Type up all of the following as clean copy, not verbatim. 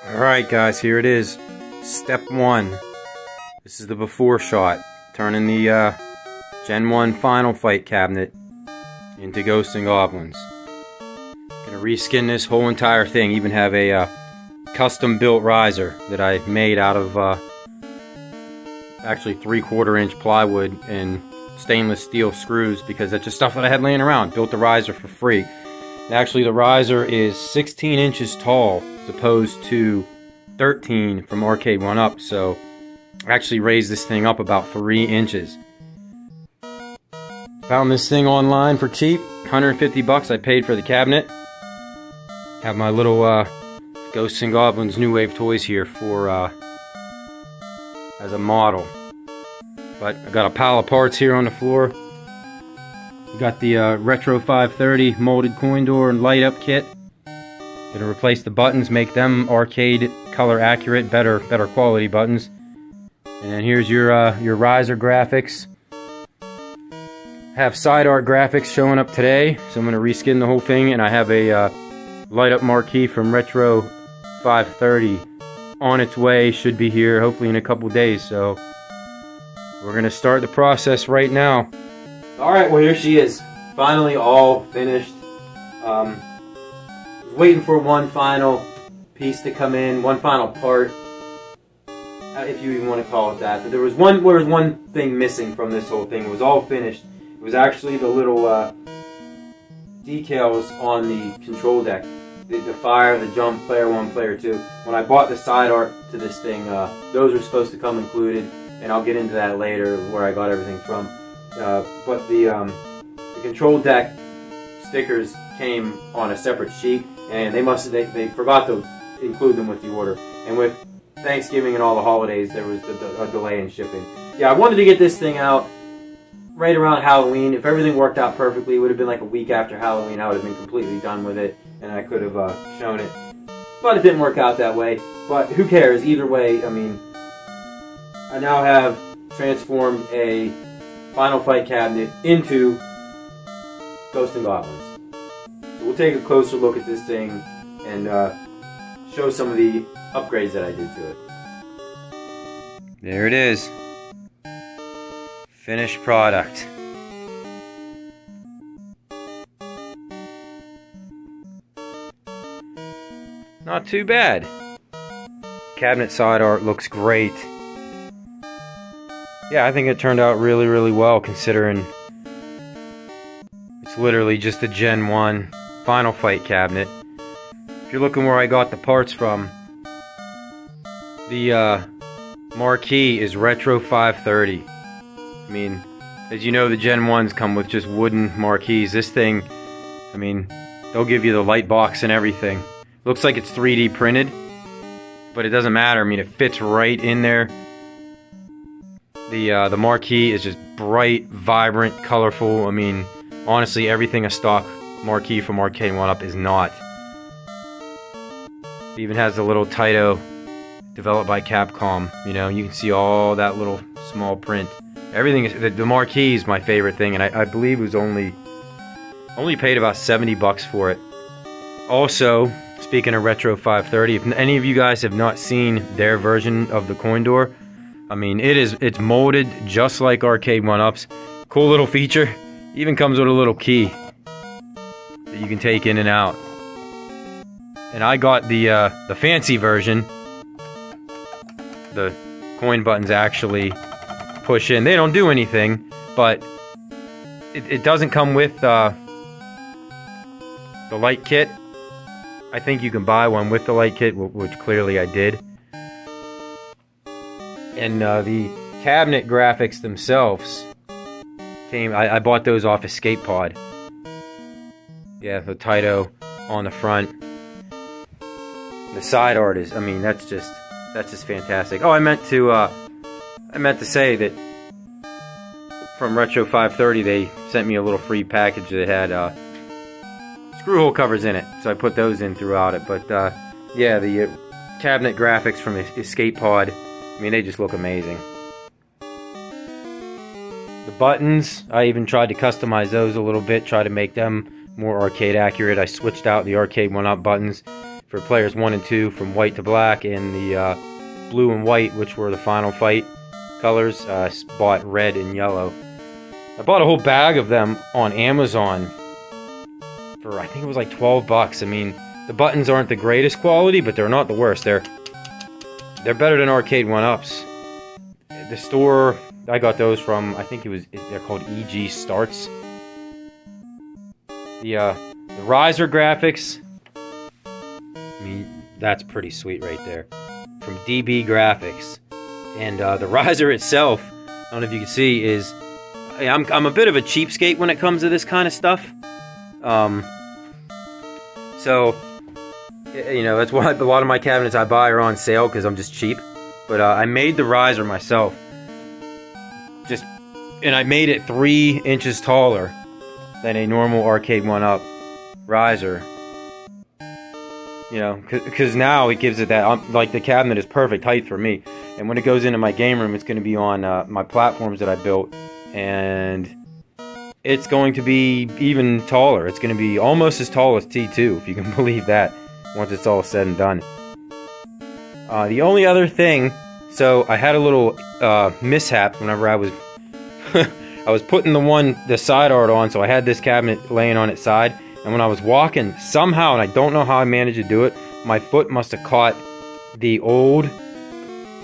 Alright guys, here it is. Step 1. This is the before shot. Turning the Gen 1 Final Fight cabinet into Ghosts and Goblins. Gonna reskin this whole entire thing. Even have a custom built riser that I made out of actually 3/4 inch plywood and stainless steel screws, because that's just stuff that I had laying around. Built the riser for free. Actually, the riser is 16 inches tall as opposed to 13 from Arcade1up, so I actually raised this thing up about 3 inches. Found this thing online for cheap, 150 bucks I paid for the cabinet. Have my little Ghosts and Goblins New Wave toys here for as a model. But I got a pile of parts here on the floor. We got the Retro 530 molded coin door and light up kit. Gonna replace the buttons, make them arcade color accurate, better quality buttons. And then here's your riser graphics. Have side art graphics showing up today, so I'm gonna reskin the whole thing. And I have a light up marquee from Retro 530 on its way, should be here hopefully in a couple days. So we're gonna start the process right now. Alright, well here she is. Finally all finished. Was waiting for one final piece to come in, one final part, if you even want to call it that. But there was one thing missing from this whole thing. It was all finished. It was actually the little decals on the control deck. The fire, the jump, player 1, player 2. When I bought the side art to this thing, those were supposed to come included, and I'll get into that later, where I got everything from. But the control deck stickers came on a separate sheet, and they forgot to include them with the order. And with Thanksgiving and all the holidays, there was a delay in shipping. Yeah, I wanted to get this thing out right around Halloween. If everything worked out perfectly, it would have been like a week after Halloween. I would have been completely done with it, and I could have shown it. But it didn't work out that way. But who cares? Either way, I mean, I now have transformed a Final Fight cabinet into Ghosts and Goblins. So we'll take a closer look at this thing and show some of the upgrades that I did to it. There it is. Finished product. Not too bad. Cabinet side art looks great. Yeah, I think it turned out really, really well, considering it's literally just a Gen 1 Final Fight cabinet. If you're looking where I got the parts from, the marquee is Retro 530. I mean, as you know, the Gen 1s come with just wooden marquees. This thing, I mean, they'll give you the light box and everything. Looks like it's 3D printed, but it doesn't matter. I mean, it fits right in there. The marquee is just bright, vibrant, colorful. I mean, honestly, everything a stock marquee from Arcade1up is not. It even has the little Taito developed by Capcom. You know, you can see all that little small print. Everything is, the marquee is my favorite thing, and I believe it was only paid about 70 bucks for it. Also, speaking of Retro 530, if any of you guys have not seen their version of the coin door, I mean, it's molded just like Arcade1up's. Cool little feature. Even comes with a little key that you can take in and out. And I got the fancy version. The coin buttons actually push in. They don't do anything, but it doesn't come with the light kit. I think you can buy one with the light kit, which clearly I did. And the cabinet graphics themselves came. I bought those off Escape Pod. Yeah, the Taito on the front. The side art is, I mean, that's just fantastic. Oh, I meant to say that from Retro 530 they sent me a little free package that had screw hole covers in it, so I put those in throughout it. But yeah, the cabinet graphics from Escape Pod, I mean, they just look amazing. The buttons, I even tried to customize those a little bit, try to make them more arcade accurate. I switched out the Arcade1up buttons for players 1 and 2 from white to black, and the blue and white, which were the Final Fight colors. I bought red and yellow. I bought a whole bag of them on Amazon for, I think it was like 12 bucks. I mean, the buttons aren't the greatest quality, but they're not the worst. They're better than Arcade1up's. The store I got those from, I think they're called EG Starts. The riser graphics, I mean, that's pretty sweet right there. From DB Graphics. And the riser itself, I don't know if you can see, is... I'm a bit of a cheapskate when it comes to this kind of stuff. So, you know, that's why a lot of my cabinets I buy are on sale, because I'm just cheap. But I made the riser myself. And I made it 3 inches taller than a normal Arcade1up riser. You know, because now it gives it that, like, the cabinet is perfect height for me. And when it goes into my game room, it's going to be on my platforms that I built. And it's going to be even taller. It's going to be almost as tall as T2, if you can believe that, once it's all said and done. The only other thing, so I had a little mishap whenever I was I was putting the side art on, so I had this cabinet laying on its side, and when I was walking, somehow, and I don't know how I managed to do it, my foot must have caught the old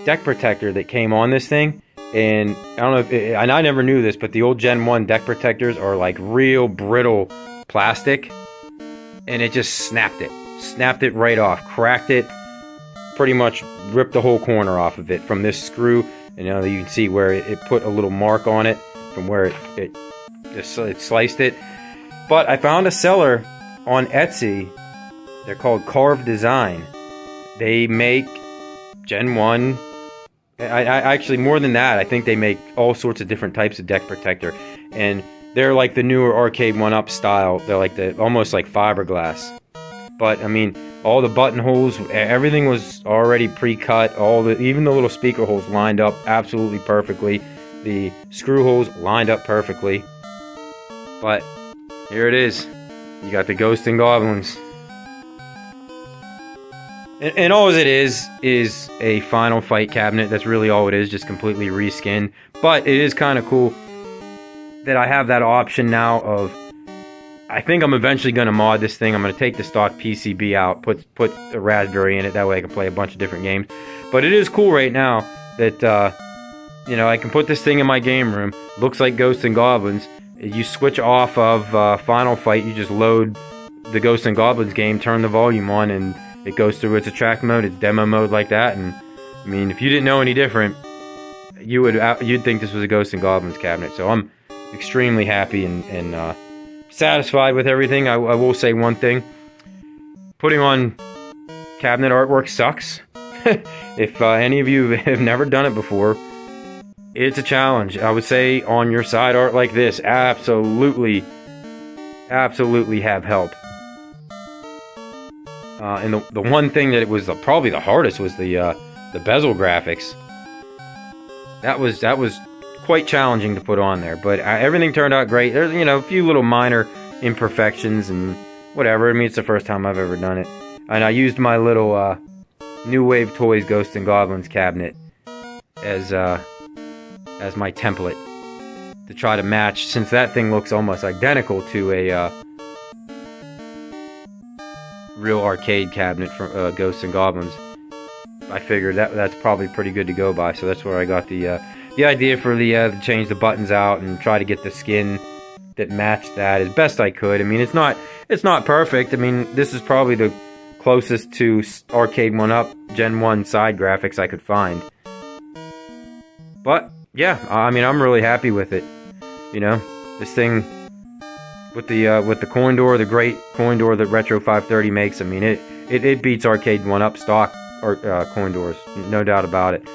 deck protector that came on this thing. And I don't know if and I never knew this, but the old Gen 1 deck protectors are like real brittle plastic, and it just snapped it right off, cracked it, pretty much ripped the whole corner off of it from this screw. And you know, you can see where it put a little mark on it from where it sliced it. But I found a seller on Etsy. They're called Carved Design. They make Gen 1. I actually, more than that, I think they make all sorts of different types of deck protector, and they're like the newer Arcade1up style. They're like almost like fiberglass. But I mean, all the buttonholes, everything was already pre-cut. Even the little speaker holes lined up absolutely perfectly. The screw holes lined up perfectly. But here it is. You got the Ghosts and Goblins. And all it is a Final Fight cabinet. That's really all it is, just completely reskinned. But it is kind of cool that I have that option now of... I think I'm eventually going to mod this thing. I'm going to take the stock PCB out, put a Raspberry in it. That way I can play a bunch of different games. But it is cool right now that, you know, I can put this thing in my game room. Looks like Ghosts and Goblins. You switch off of Final Fight. You just load the Ghosts and Goblins game, turn the volume on, and... it goes through its attract mode, its demo mode like that, and I mean, if you didn't know any different, you'd think this was a Ghosts and Goblins cabinet. So I'm extremely happy and satisfied with everything. I will say one thing: putting on cabinet artwork sucks. If any of you have never done it before, it's a challenge. I would say on your side art like this, absolutely have help. And the one thing that it was probably the hardest was the bezel graphics. That was quite challenging to put on there, but everything turned out great. There's, you know, a few little minor imperfections and whatever. I mean, it's the first time I've ever done it, and I used my little New Wave Toys Ghosts and Goblins cabinet as my template to try to match, since that thing looks almost identical to a real arcade cabinet from Ghosts and Goblins. I figured that's probably pretty good to go by, so that's where I got the idea for to change the buttons out and try to get the skin that matched that as best I could. I mean, it's not perfect. I mean, this is probably the closest to Arcade1up Gen 1 side graphics I could find. But yeah, I mean, I'm really happy with it. You know, this thing with the coin door, the great coin door that Retro 530 makes. I mean, it beats Arcade1up stock coin doors, no doubt about it.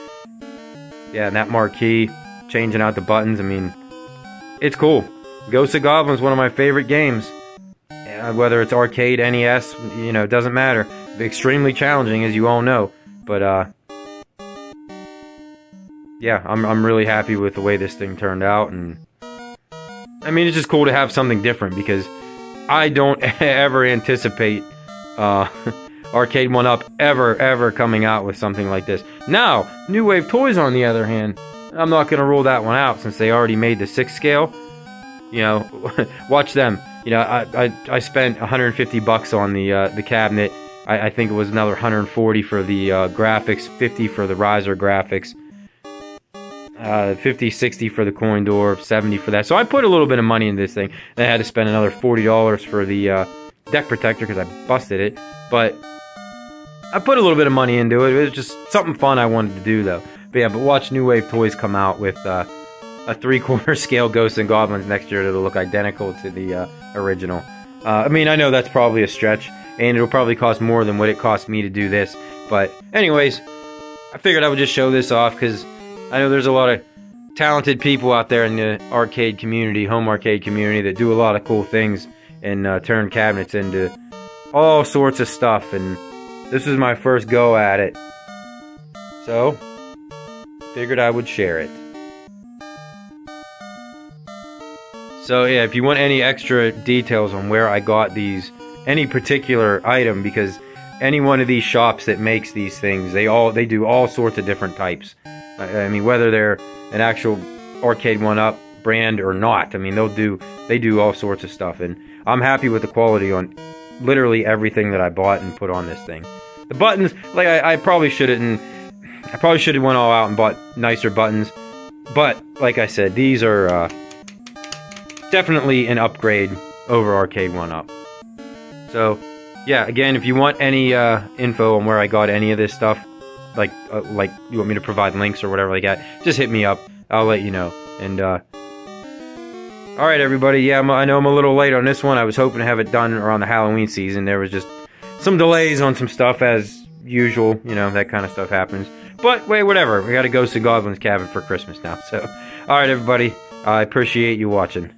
Yeah, and that marquee, changing out the buttons. I mean, it's cool. Ghosts of Goblins, one of my favorite games. Whether it's arcade, NES, you know, it doesn't matter. Extremely challenging, as you all know. But yeah, I'm really happy with the way this thing turned out, and I mean, it's just cool to have something different, because I don't ever anticipate Arcade1up ever coming out with something like this. Now, New Wave Toys, on the other hand, I'm not going to rule that one out since they already made the 6 scale. You know, watch them. You know, I spent 150 bucks on the cabinet. I think it was another 140 for the graphics, 50 for the riser graphics, 50, 60 for the coin door, 70 for that. So I put a little bit of money in this thing. And I had to spend another $40 for the deck protector because I busted it. But I put a little bit of money into it. It was just something fun I wanted to do, though. But yeah, but watch New Wave Toys come out with a 3/4 scale Ghosts and Goblins next year that'll look identical to the original. I mean, I know that's probably a stretch, and it'll probably cost more than what it cost me to do this. But anyways, I figured I would just show this off because I know there's a lot of talented people out there in the arcade community, home arcade community, that do a lot of cool things and turn cabinets into all sorts of stuff. And this is my first go at it, so figured I would share it. So yeah, if you want any extra details on where I got these, any particular item, because any one of these shops that makes these things, they do all sorts of different types. I mean, whether they're an actual Arcade1up brand or not, I mean, they do all sorts of stuff, and I'm happy with the quality on literally everything that I bought and put on this thing. The buttons, like I probably should have went all out and bought nicer buttons, but like I said, these are definitely an upgrade over Arcade1up. So yeah, again, if you want any info on where I got any of this stuff, like you want me to provide links or whatever like that, just hit me up. I'll let you know. And alright everybody, yeah, I know I'm a little late on this one. I was hoping to have it done around the Halloween season. There was just some delays on some stuff as usual, you know, that kind of stuff happens. But wait, whatever, we got a Ghosts and Goblins cabin for Christmas now. So alright everybody, I appreciate you watching.